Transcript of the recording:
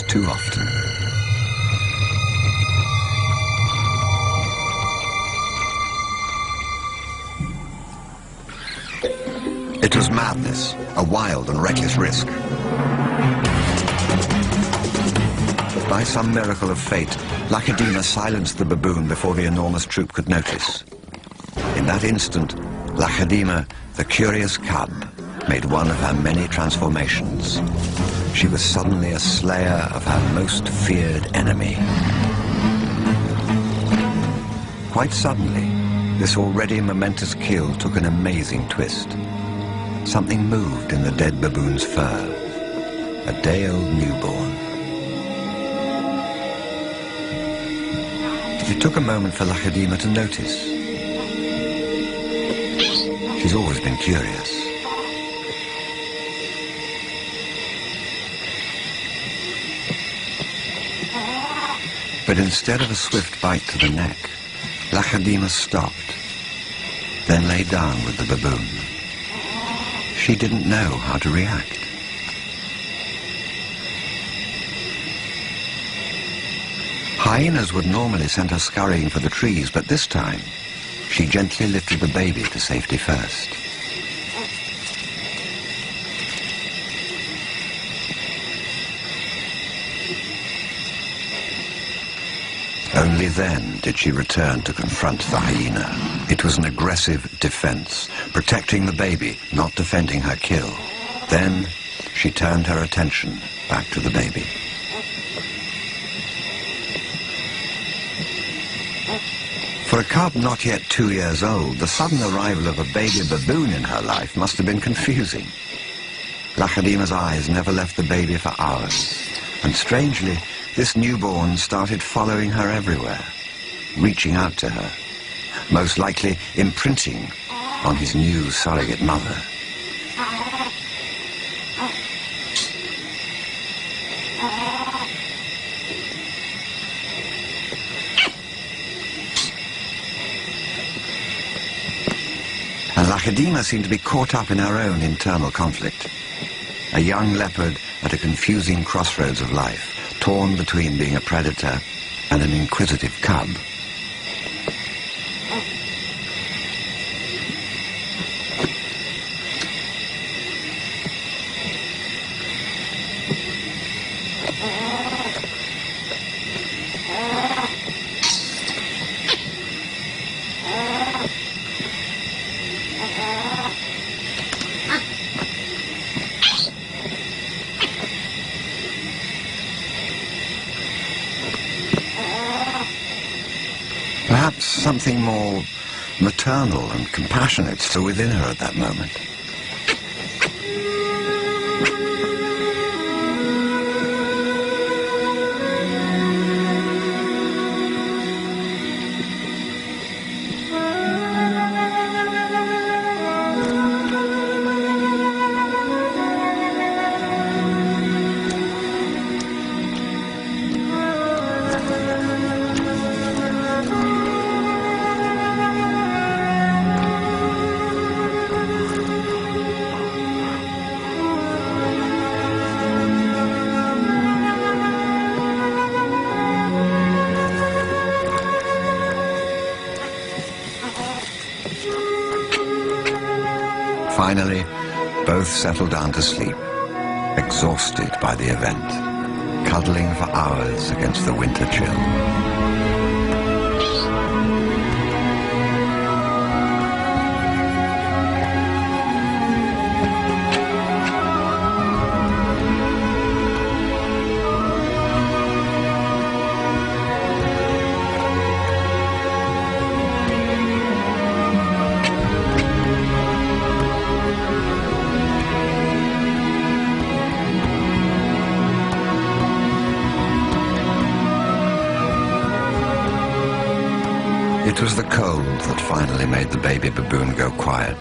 too often. It was madness, a wild and reckless risk. By some miracle of fate, Lakedina silenced the baboon before the enormous troop could notice. In that instant, Lakedina, the curious cub, made one of her many transformations. She was suddenly a slayer of her most feared enemy. Quite suddenly, this already momentous kill took an amazing twist. Something moved in the dead baboon's fur. A day-old newborn. It took a moment for Lakedina to notice. She's always been curious. But instead of a swift bite to the neck, Lakedina stopped, then lay down with the baboon. She didn't know how to react. Hyenas would normally send her scurrying for the trees, but this time, she gently lifted the baby to safety first. Only then did she return to confront the hyena. It was an aggressive defense, protecting the baby, not defending her kill. Then she turned her attention back to the baby. For a cub not yet 2 years old, the sudden arrival of a baby baboon in her life must have been confusing. Lakedina's eyes never left the baby for hours, and strangely, this newborn started following her everywhere, reaching out to her, most likely imprinting on his new surrogate mother. And Lakedina seemed to be caught up in her own internal conflict. A young leopard at a confusing crossroads of life, torn between being a predator and an inquisitive cub. Perhaps something more maternal and compassionate still within her at that moment. Finally, both settled down to sleep, exhausted by the event, cuddling for hours against the winter chill. It was the cold that finally made the baby baboon go quiet.